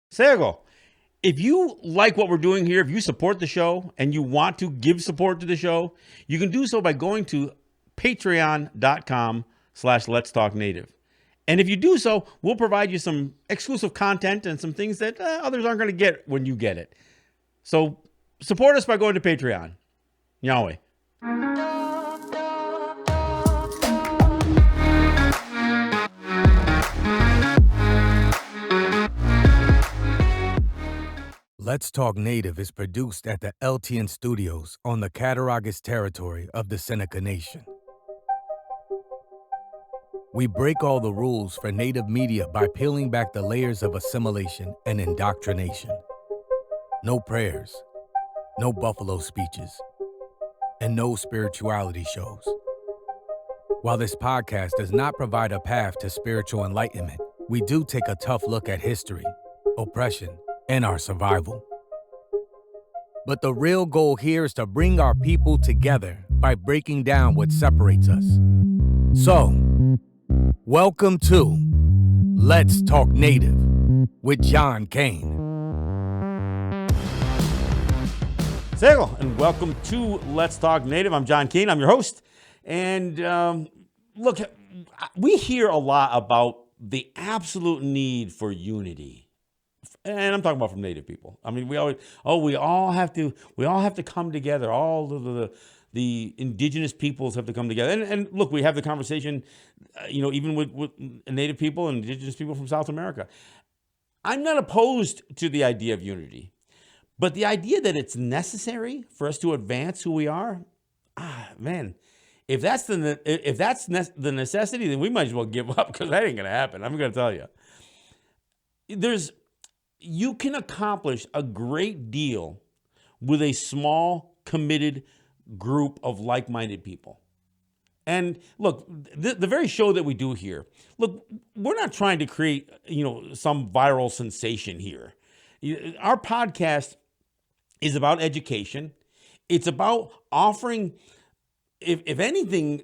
Sego, if you like what we're doing here, if you support the show and you want to give support to the show, you can do so by going to patreon.com/Let's Talk Native. And if you do so, we'll provide you some exclusive content and some things that others aren't going to get when you get it. So support us by going to Patreon. Yahweh. Let's Talk Native is produced at the LTN Studios on the Cattaraugus territory of the Seneca Nation. We break all the rules for Native media by peeling back the layers of assimilation and indoctrination. No prayers, no buffalo speeches, and no spirituality shows. While this podcast does not provide a path to spiritual enlightenment, we do take a tough look at history, oppression, and our survival. But the real goal here is to bring our people together by breaking down what separates us. So, welcome to Let's Talk Native with John Kane. Sego, and welcome to Let's Talk Native. I'm John Kane. I'm your host. And look, we hear a lot about the absolute need for unity. And I'm talking about from Native people. I mean, we all have to come together. All the indigenous peoples have to come together. And look, we have the conversation, even with Native people and indigenous people from South America. I'm not opposed to the idea of unity, but the idea that it's necessary for us to advance who we are, man, if that's the necessity, then we might as well give up, because that ain't gonna happen. I'm gonna tell you, you can accomplish a great deal with a small, committed group of like-minded people. And look, the very show that we do here, look, we're not trying to create, some viral sensation here. Our podcast is about education. It's about offering, if anything,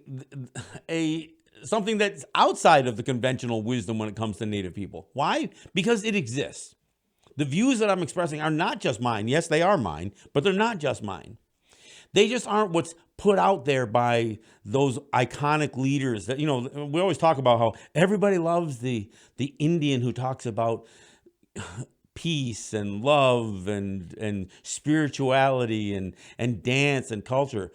something that's outside of the conventional wisdom when it comes to Native people. Why? Because it exists. The views that I'm expressing are not just mine. Yes, they are mine, but they're not just mine. They just aren't what's put out there by those iconic leaders that, we always talk about how everybody loves the Indian who talks about peace and love and spirituality and dance and culture.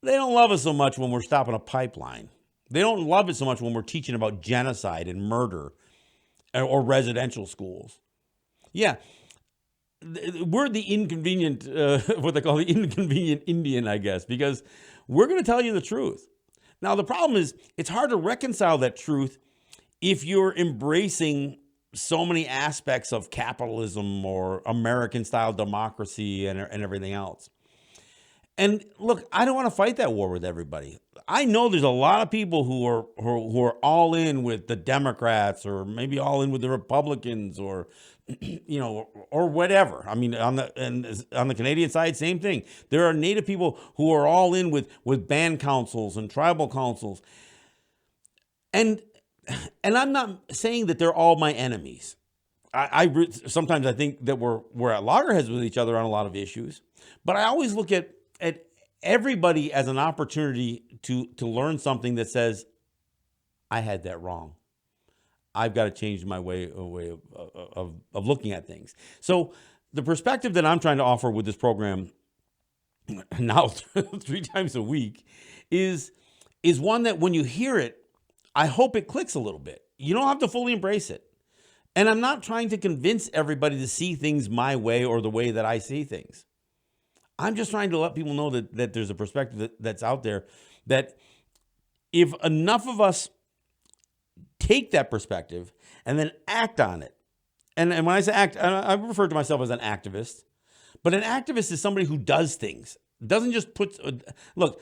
They don't love us so much when we're stopping a pipeline. They don't love it so much when we're teaching about genocide and murder or residential schools. Yeah, we're the inconvenient, what they call the inconvenient Indian, I guess, because we're going to tell you the truth. Now, the problem is it's hard to reconcile that truth if you're embracing so many aspects of capitalism or American-style democracy and everything else. And look, I don't want to fight that war with everybody. I know there's a lot of people who are all in with the Democrats, or maybe all in with the Republicans, or or whatever. I mean, on the Canadian side, same thing. There are Native people who are all in with band councils and tribal councils. And I'm not saying that they're all my enemies. Sometimes I think that we're at loggerheads with each other on a lot of issues, but I always look at everybody as an opportunity to learn something that says, I had that wrong. I've got to change my way of looking at things. So the perspective that I'm trying to offer with this program now 3 times a week is one that when you hear it, I hope it clicks a little bit. You don't have to fully embrace it. And I'm not trying to convince everybody to see things my way or the way that I see things. I'm just trying to let people know that there's a perspective that's out there, that if enough of us take that perspective and then act on it. And when I say act, I refer to myself as an activist, but an activist is somebody who does things. Doesn't just look,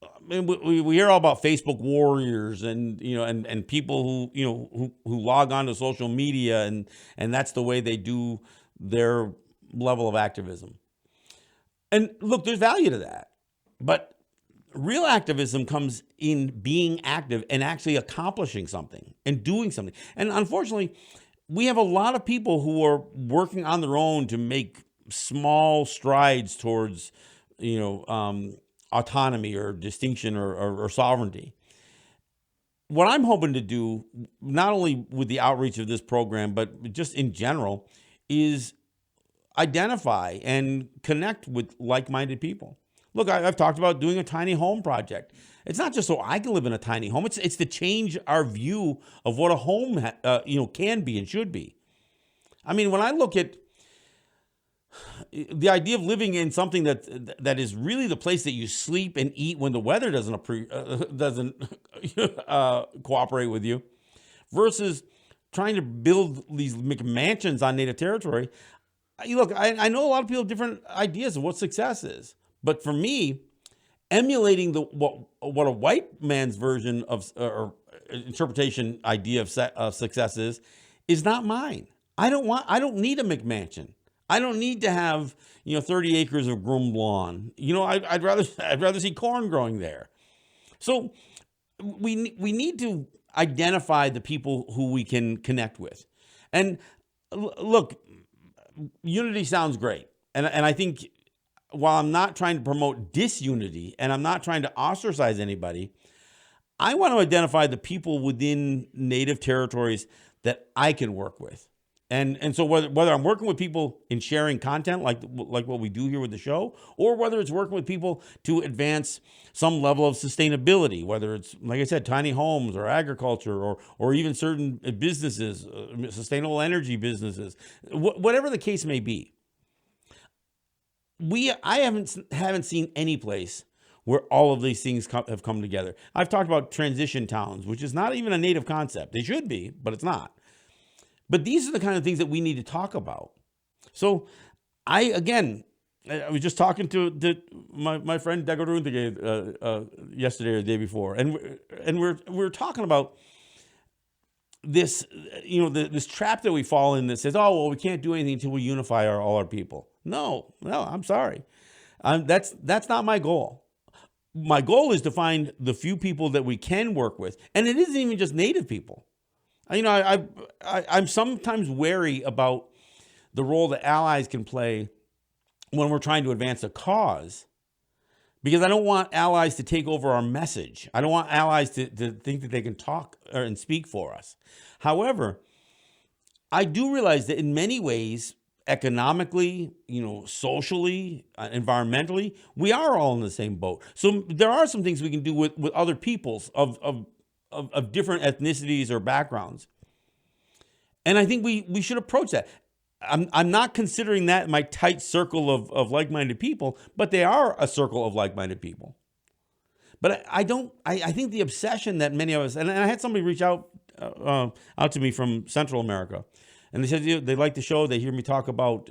I mean, we hear all about Facebook warriors and people who log on to social media and that's the way they do their level of activism. And look, there's value to that, but real activism comes in being active and actually accomplishing something and doing something. And unfortunately, we have a lot of people who are working on their own to make small strides towards, autonomy or distinction or sovereignty. What I'm hoping to do, not only with the outreach of this program, but just in general, is identify and connect with like-minded people. Look, I've talked about doing a tiny home project. It's not just so I can live in a tiny home. It's to change our view of what a home can be and should be. I mean, when I look at the idea of living in something that is really the place that you sleep and eat when the weather doesn't cooperate with you, versus trying to build these McMansions on native territory. Look, I know a lot of people have different ideas of what success is, but for me, emulating what a white man's version of or interpretation idea of success is not mine. I don't need a McMansion. I don't need to have 30 acres of groomed lawn. I'd rather see corn growing there. So we need to identify the people who we can connect with. And look, unity sounds great. And I think while I'm not trying to promote disunity and I'm not trying to ostracize anybody, I want to identify the people within native territories that I can work with. And so whether I'm working with people in sharing content like what we do here with the show, or whether it's working with people to advance some level of sustainability, whether it's, like I said, tiny homes or agriculture or even certain businesses, sustainable energy businesses, whatever the case may be. I haven't seen any place where all of these things have come together. I've talked about transition towns, which is not even a native concept. They should be, but it's not. But these are the kind of things that we need to talk about. So I was just talking to my friend Dego Runtige yesterday or the day before, and we're talking about this, this trap that we fall in that says, oh, well, we can't do anything until we unify all our people. No, I'm sorry. That's not my goal. My goal is to find the few people that we can work with. And it isn't even just native people. I'm sometimes wary about the role that allies can play when we're trying to advance a cause, because I don't want allies to take over our message. I don't want allies to think that they can talk and speak for us. However, I do realize that in many ways, economically, socially, environmentally, we are all in the same boat. So there are some things we can do with other peoples of different ethnicities or backgrounds. And I think we should approach that. I'm not considering that my tight circle of like-minded people, but they are a circle of like-minded people. But I think the obsession that many of us, and I had somebody reach out to me from Central America, and they said they like the show. They hear me talk about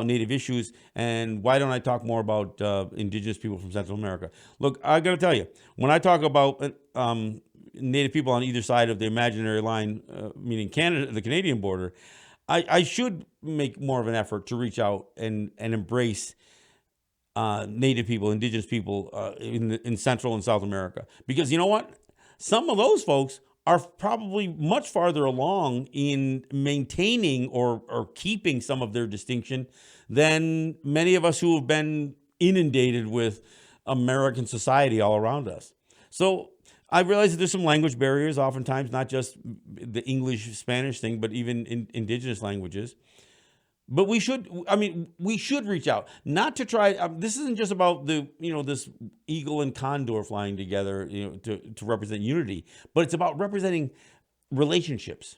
Native issues, and why don't I talk more about indigenous people from Central America? Look, I got to tell you, when I talk about Native people on either side of the imaginary line, meaning Canada, the Canadian border, I should make more of an effort to reach out and embrace Native people, indigenous people in Central and South America, because you know what? Some of those folks are probably much farther along in maintaining or keeping some of their distinction than many of us who have been inundated with American society all around us. So I realize that there's some language barriers, oftentimes, not just the English, Spanish thing, but even in indigenous languages. But we should reach out, not to try. This isn't just about this eagle and condor flying together, to represent unity, but it's about representing relationships.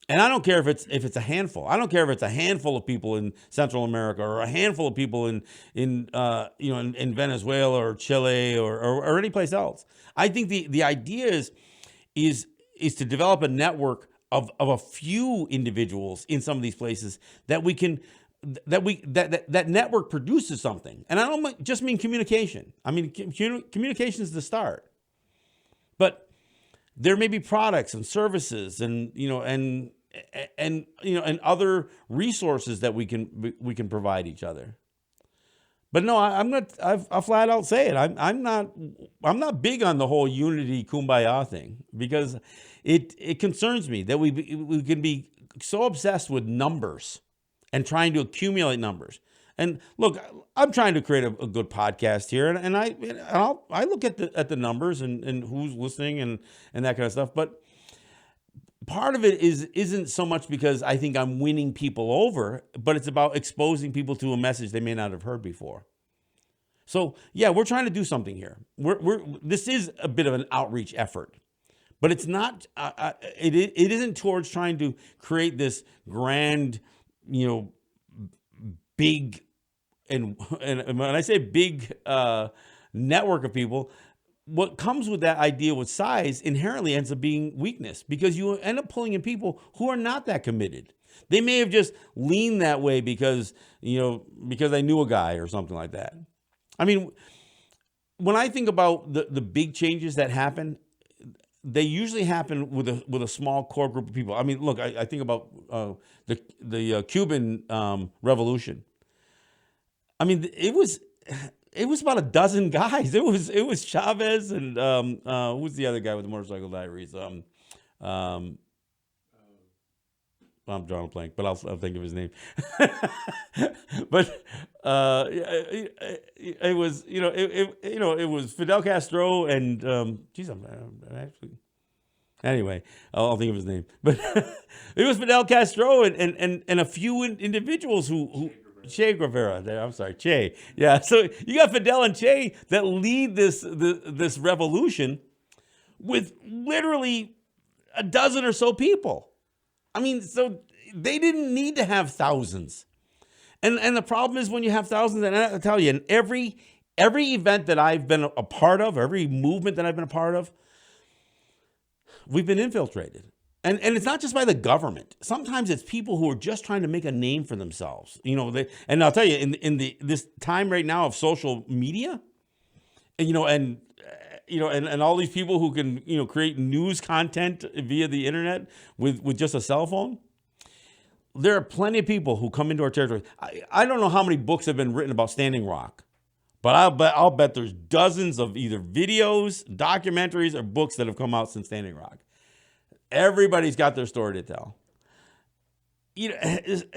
And I don't care if it's a handful. I don't care if it's a handful of people in Central America or a handful of people in Venezuela or Chile or any place else. I think the idea is to develop a network of a few individuals in some of these places that network produces something. And I don't just mean communication. I mean communication is the start, but there may be products and services and other resources that we can provide each other. But no, I flat out say it. I'm not big on the whole unity kumbaya thing, because it concerns me that we can be so obsessed with numbers and trying to accumulate numbers. And look, I'm trying to create a good podcast here, and I look at the numbers and who's listening and that kind of stuff. But part of it isn't so much because I think I'm winning people over, but it's about exposing people to a message they may not have heard before. So yeah, we're trying to do something here. This is a bit of an outreach effort, but it's not. It isn't towards trying to create this grand, big, and when I say big network of people, what comes with that idea with size inherently ends up being weakness, because you end up pulling in people who are not that committed. They may have just leaned that way because they knew a guy or something like that. I mean, when I think about the big changes that happen, they usually happen with a small core group of people. I mean, look, I think about the Cuban Revolution. I mean, it was about a dozen guys. It was Chavez and who's the other guy with the motorcycle diaries? I'm drawing a blank, but I'll think of his name. But it was it was Fidel Castro and I'm actually. Anyway, I'll think of his name. But it was Fidel Castro and a few individuals who Che Guevara. I'm sorry, Che. Yeah. So you got Fidel and Che that lead this revolution with literally a dozen or so people. I mean, so they didn't need to have thousands. And the problem is when you have thousands, and I tell you, in every event that I've been a part of, every movement that I've been a part of, we've been infiltrated. And it's not just by the government. Sometimes it's people who are just trying to make a name for themselves. And I'll tell you, in this time right now of social media, and all these people who can create news content via the internet with just a cell phone. There are plenty of people who come into our territory. I don't know how many books have been written about Standing Rock, but I'll bet there's dozens of either videos, documentaries, or books that have come out since Standing Rock. Everybody's got their story to tell.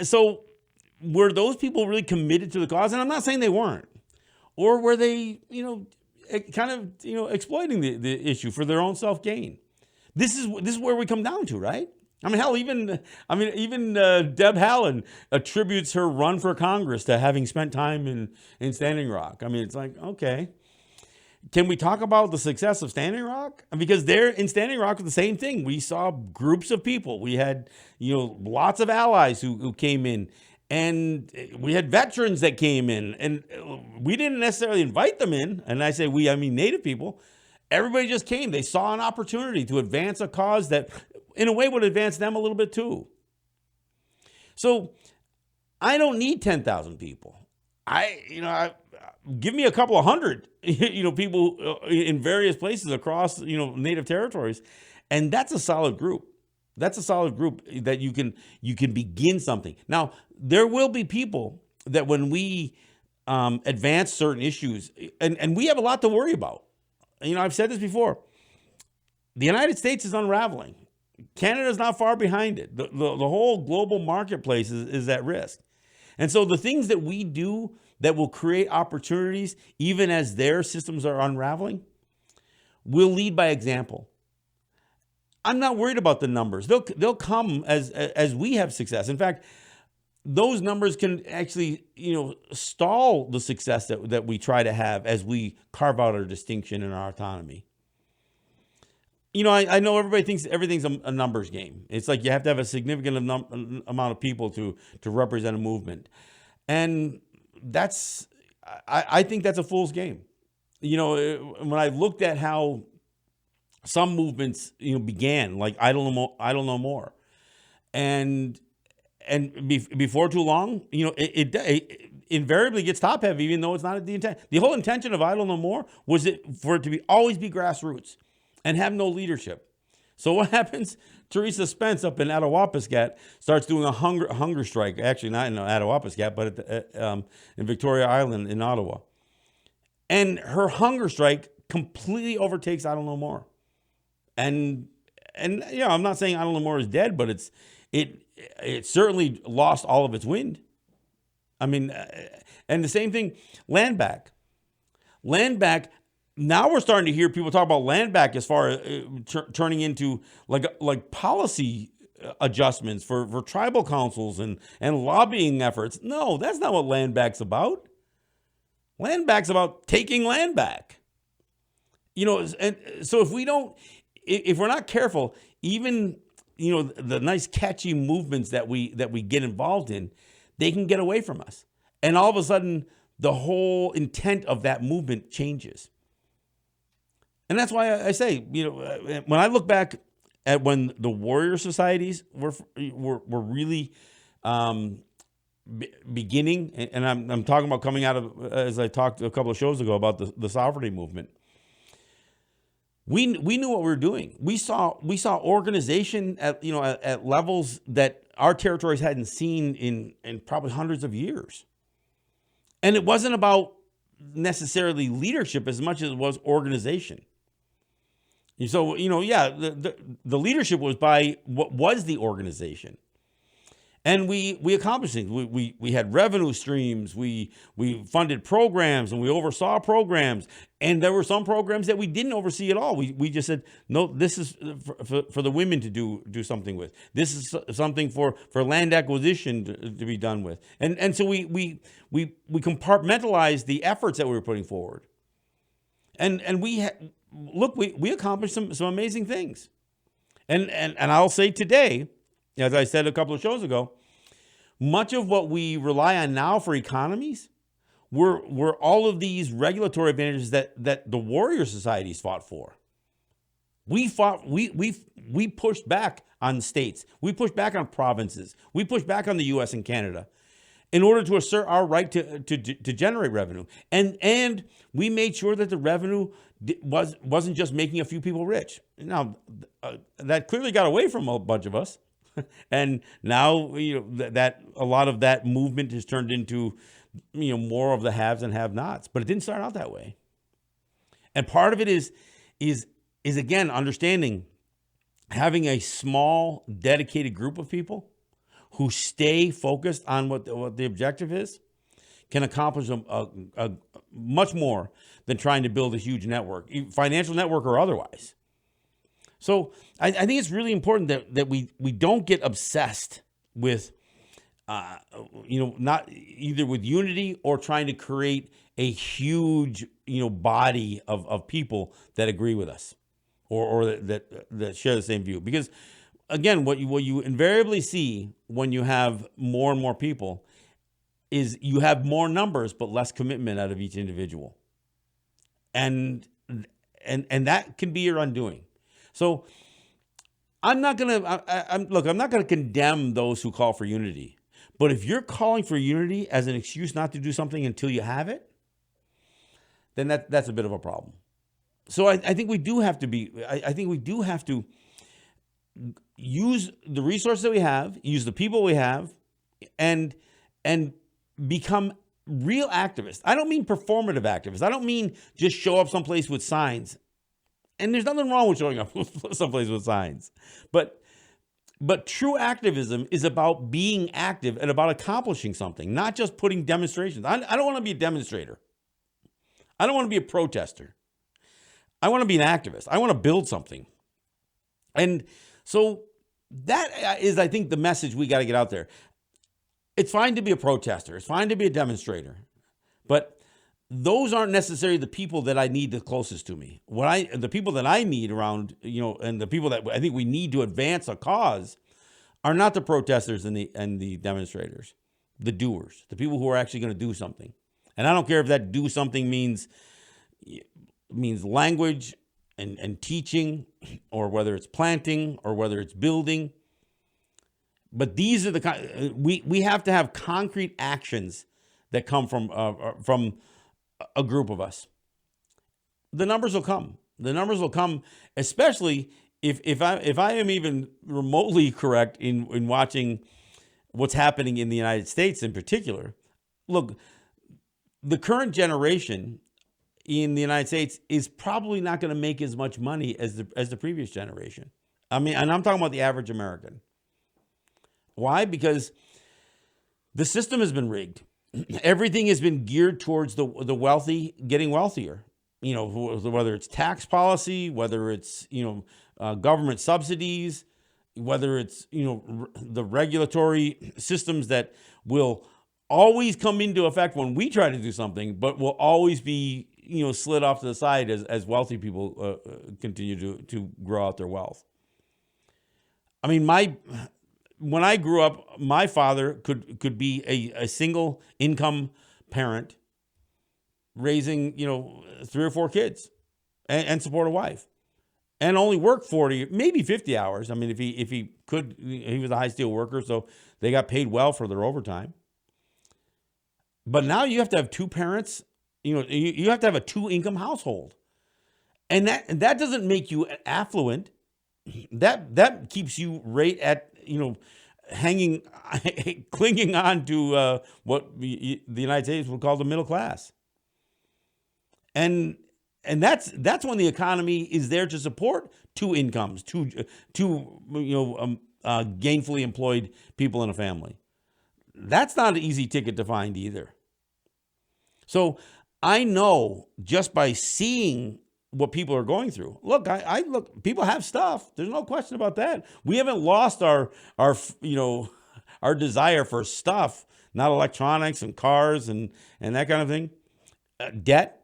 So were those people really committed to the cause? And I'm not saying they weren't. Or were they, kind of, exploiting the issue for their own self-gain? This is where we come down to, right? I mean, hell, even Deb Haaland attributes her run for Congress to having spent time in Standing Rock. I mean, it's like, okay. Can we talk about the success of Standing Rock? Because there in Standing Rock, the same thing. We saw groups of people. We had, lots of allies who came in. And we had veterans that came in. And we didn't necessarily invite them in. And I say we, I mean Native people. Everybody just came. They saw an opportunity to advance a cause that, in a way, would advance them a little bit too. So I don't need 10,000 people. Give me a couple of hundred, people in various places across, Native territories. And that's a solid group. That's a solid group that you can begin something. Now, there will be people that when we advance certain issues, and we have a lot to worry about. I've said this before. The United States is unraveling. Canada's not far behind it. The whole global marketplace is at risk. And so the things that we do that will create opportunities, even as their systems are unraveling, will lead by example. I'm not worried about the numbers. They'll come as we have success. In fact, those numbers can actually, stall the success that we try to have as we carve out our distinction and our autonomy. I know everybody thinks everything's a numbers game. It's like you have to have a significant amount of people to represent a movement. And I think that's a fool's game. When I looked at how some movements, began, like I don't know more. And before too long, it invariably gets top heavy, even though it's not the intent. The whole intention of I don't know more was for it to always be grassroots and have no leadership. So what happens? Teresa Spence up in Attawapiskat starts doing a hunger strike. Actually, not in Attawapiskat, but in Victoria Island in Ottawa. And her hunger strike completely overtakes I don't know more. And I'm not saying I don't know more is dead, but it certainly lost all of its wind. I mean, and the same thing, land back. Land back. Now we're starting to hear people talk about land back as far as turning into like policy adjustments for tribal councils and lobbying efforts. No, that's not what land back's about. Land back's about taking land back. And so if we're not careful, even the nice catchy movements that we get involved in, they can get away from us. And all of a sudden, the whole intent of that movement changes. And that's why I say, when I look back at when the warrior societies were really beginning, and I'm talking about coming out of, as I talked a couple of shows ago about the sovereignty movement. We knew what we were doing. We saw organization at levels that our territories hadn't seen in probably hundreds of years. And it wasn't about necessarily leadership as much as it was organization. And so, the leadership was by what was the organization. And we accomplished things. We had revenue streams. We funded programs and we oversaw programs. And there were some programs that we didn't oversee at all. We just said, no, this is for the women to do something with. This is something for land acquisition to be done with. And so we compartmentalized the efforts that we were putting forward. And we accomplished some amazing things. And I'll say today, as I said a couple of shows ago, much of what we rely on now for economies were all of these regulatory advantages that the warrior societies fought for. We pushed back on states. We pushed back on provinces. We pushed back on the U.S. and Canada in order to assert our right to generate revenue. And we made sure that the revenue wasn't just making a few people rich. Now, that clearly got away from a bunch of us. And now that a lot of that movement has turned into more of the haves and have-nots, but it didn't start out that way. And part of it is again understanding having a small dedicated group of people who stay focused on what the objective is can accomplish a much more than trying to build a huge network, financial network or otherwise. So I think it's really important that we don't get obsessed with, not either with unity or trying to create a huge, body of people that agree with us or that share the same view. Because again, what you invariably see when you have more and more people is you have more numbers but less commitment out of each individual, and that can be your undoing. So I'm not gonna condemn those who call for unity. But if you're calling for unity as an excuse not to do something until you have it, then that's a bit of a problem. So I think we do have to use the resources that we have, use the people we have, and become real activists. I don't mean performative activists. I don't mean just show up someplace with signs. And there's nothing wrong with showing up someplace with signs. But true activism is about being active and about accomplishing something, not just putting demonstrations. I don't want to be a demonstrator. I don't want to be a protester. I want to be an activist. I want to build something. And so that is, I think, the message we got to get out there. It's fine to be a protester. It's fine to be a demonstrator. But those aren't necessarily the people that I need the closest to me. The people that I need around, and the people that I think we need to advance a cause are not the protesters and the demonstrators, the doers, the people who are actually going to do something. And I don't care if that do something means language and teaching, or whether it's planting, or whether it's building. But these are we have to have concrete actions that come from a group of us. The numbers will come. The numbers will come, especially if I am even remotely correct in watching what's happening in the United States in particular. Look, the current generation in the United States is probably not going to make as much money as the previous generation. I mean, and I'm talking about the average American. Why? Because the system has been rigged. Everything has been geared towards the wealthy getting wealthier. Whether it's tax policy, whether it's government subsidies, whether it's the regulatory systems that will always come into effect when we try to do something, but will always be slid off to the side as wealthy people continue to grow out their wealth. I mean, when I grew up, my father could be a single income parent raising 3 or 4 kids and support a wife, and only work 40, maybe 50 hours. I mean, if he could, he was a high steel worker, so they got paid well for their overtime. But now you have to have 2 parents. You have to have a 2-income household, and that doesn't make you affluent. That keeps you right at clinging on to what the United States would call the middle class, and that's when the economy is there to support 2 incomes, two gainfully employed people in a family. That's not an easy ticket to find either. So I know just by seeing what people are going through. Look, I look. People have stuff. There's no question about that. We haven't lost our desire for stuff, not electronics and cars and that kind of thing. Debt.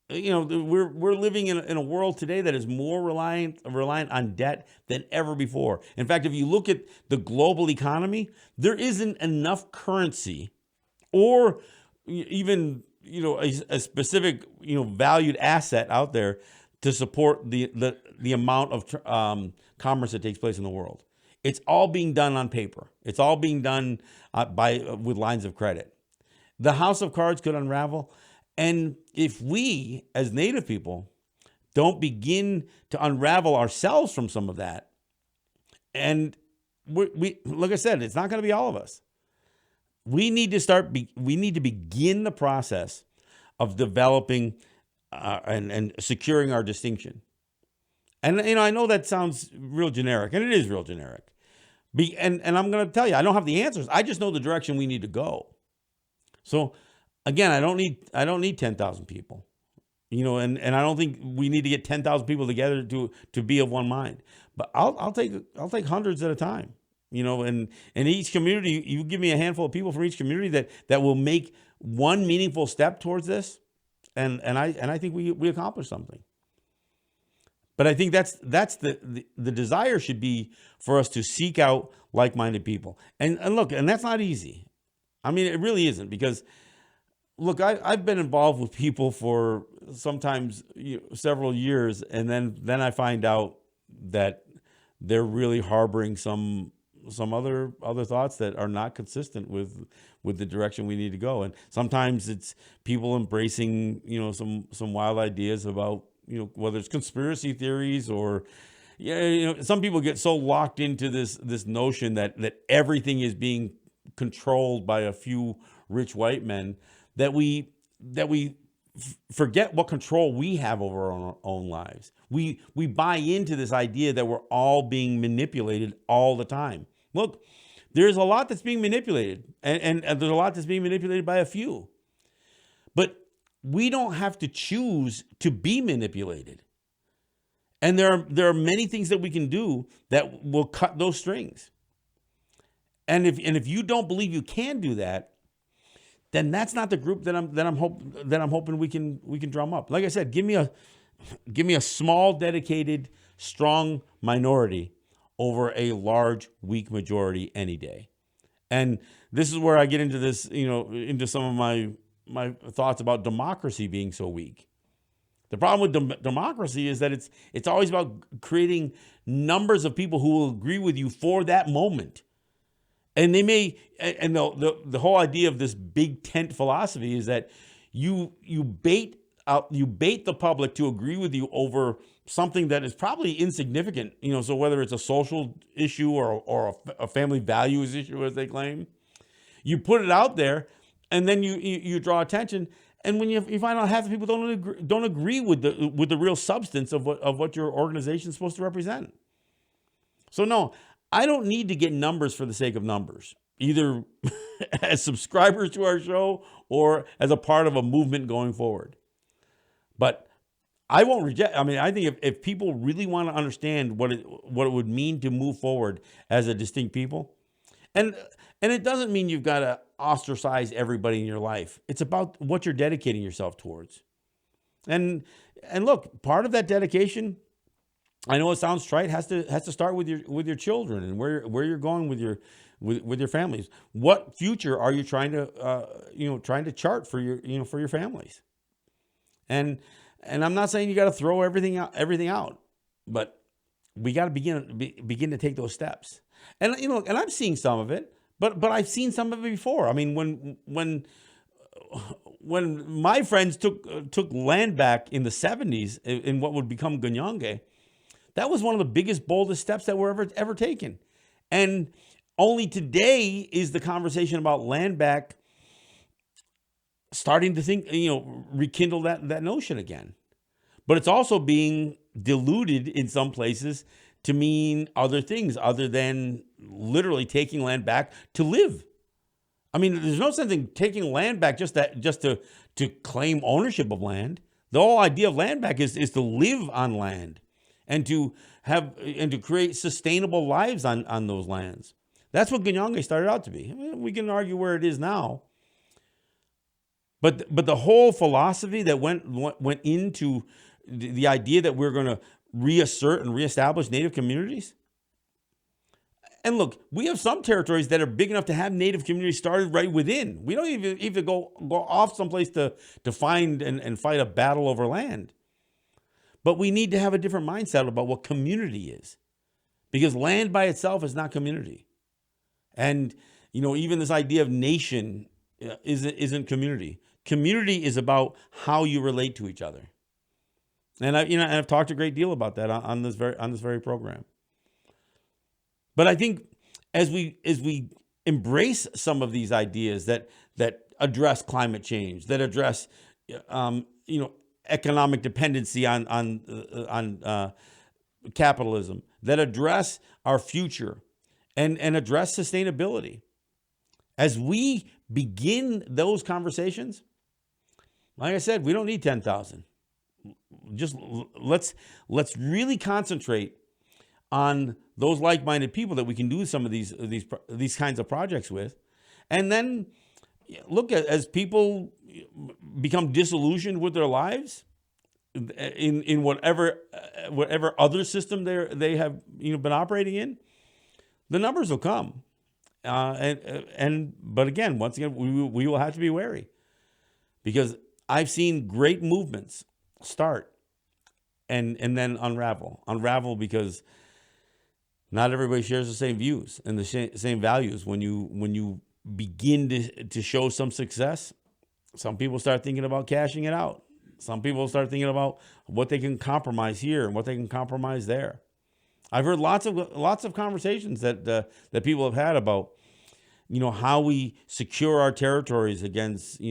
We're living in a world today that is more reliant on debt than ever before. In fact, if you look at the global economy, there isn't enough currency, or even a specific valued asset out there to support the amount of commerce that takes place in the world. It's all being done on paper. It's all being done with lines of credit. The house of cards could unravel, and if we as Native people don't begin to unravel ourselves from some of that, and we like I said, it's not going to be all of us. We need to begin the process of developing and securing our distinction. And I know that sounds real generic, and it is real generic. And I'm going to tell you, I don't have the answers. I just know the direction we need to go. So again, I don't need 10,000 people. And I don't think we need to get 10,000 people together to be of one mind. But I'll take hundreds at a time. And in each community, you give me a handful of people from each community that will make one meaningful step towards this, and I think we accomplish something. But I think that's the desire should be for us to seek out like-minded people. And look, and that's not easy. I mean, it really isn't, because look, I've been involved with people for sometimes several years, and then I find out that they're really harboring some other thoughts that are not consistent with the direction we need to go. And sometimes it's people embracing some wild ideas about whether it's conspiracy theories or some people get so locked into this notion that everything is being controlled by a few rich white men that we forget what control we have over our own lives. We buy into this idea that we're all being manipulated all the time. Look, there's a lot that's being manipulated, and there's a lot that's being manipulated by a few. But we don't have to choose to be manipulated. And there are many things that we can do that will cut those strings. And if you don't believe you can do that, then that's not the group that I'm hoping we can drum up. Like I said, give me a small, dedicated, strong minority over a large, weak majority any day. And this is where I get into this, into some of my thoughts about democracy being so weak. The problem with democracy is that it's always about creating numbers of people who will agree with you for that moment. And they may, and the whole idea of this big tent philosophy is that you bait the public to agree with you over something that is probably insignificant. So whether it's a social issue or a family values issue, as they claim, you put it out there, and then you draw attention. And when you find out half the people don't agree with the real substance of what your organization is supposed to represent. So no, I don't need to get numbers for the sake of numbers, either as subscribers to our show or as a part of a movement going forward. But I won't reject. I mean, I think if people really want to understand what it would mean to move forward as a distinct people, and it doesn't mean you've got to ostracize everybody in your life. It's about what you're dedicating yourself towards. And look, part of that dedication, I know it sounds trite, has to start with your children and where you're going with your families. What future are you trying to chart for your families? And I'm not saying you got to throw everything out, but we got to begin to take those steps. And and I'm seeing some of it, but I've seen some of it before. I mean, when my friends took land back in the 70s in what would become Ganyangé, that was one of the biggest, boldest steps that were ever taken. And only today is the conversation about land back starting to think, rekindle that notion again. But it's also being diluted in some places to mean other things other than literally taking land back to live. I mean, there's no sense in taking land back just to claim ownership of land. The whole idea of land back is to live on land and to create sustainable lives on those lands. That's what Ganyangé started out to be. I mean, we can argue where it is now. But the whole philosophy that went into the idea that we're going to reassert and reestablish Native communities. And look, we have some territories that are big enough to have Native communities started right within. We don't even go off someplace to find and fight a battle over land. But we need to have a different mindset about what community is, because land by itself is not community. And even this idea of nation isn't community. Community is about how you relate to each other. And I've talked a great deal about that on this very program. But I think as we embrace some of these ideas that address climate change, that address economic dependency on capitalism, that address our future and address sustainability, as we begin those conversations, like I said, we don't need 10,000. Just let's really concentrate on those like-minded people that we can do some of these kinds of projects with, and then look at as people become disillusioned with their lives in whatever other system they have been operating in, the numbers will come. But again, once again, we will have to be wary, because I've seen great movements start and then unravel because not everybody shares the same views and the same values. When you begin to show some success, some people start thinking about cashing it out. Some people start thinking about what they can compromise here and what they can compromise there. I've heard lots of conversations that people have had about how we secure our territories against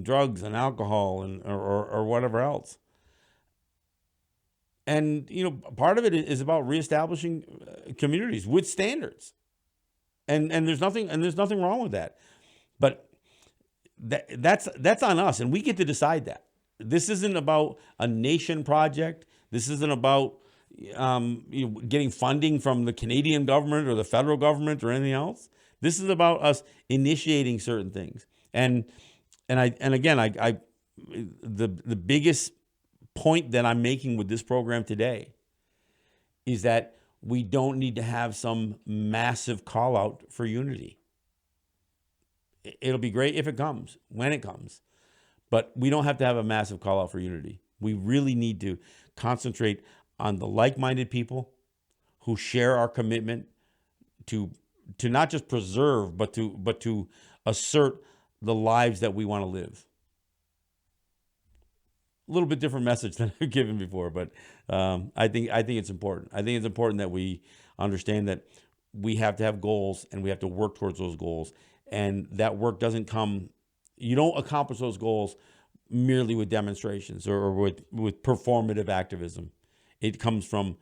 drugs and alcohol and or whatever else. And part of it is about reestablishing communities with standards, and there's nothing wrong with that. But that's on us, and we get to decide that. This isn't about a nation project. This isn't about getting funding from the Canadian government or the federal government or anything else. This is about us initiating certain things. And again, the biggest point that I'm making with this program today is that we don't need to have some massive call out for unity. It'll be great if it comes, when it comes, but we don't have to have a massive call out for unity. We really need to concentrate on the like-minded people who share our commitment to not just preserve, but to assert the lives that we want to live. A little bit different message than I've given before, but I think it's important. I think it's important that we understand that we have to have goals and we have to work towards those goals. And that work doesn't come, you don't accomplish those goals merely with demonstrations or with performative activism. It comes from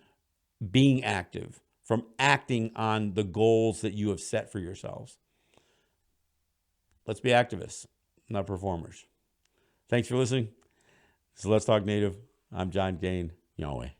being active, from acting on the goals that you have set for yourselves. Let's be activists, not performers. Thanks for listening. This is Let's Talk Native. I'm John Kane. Yahweh.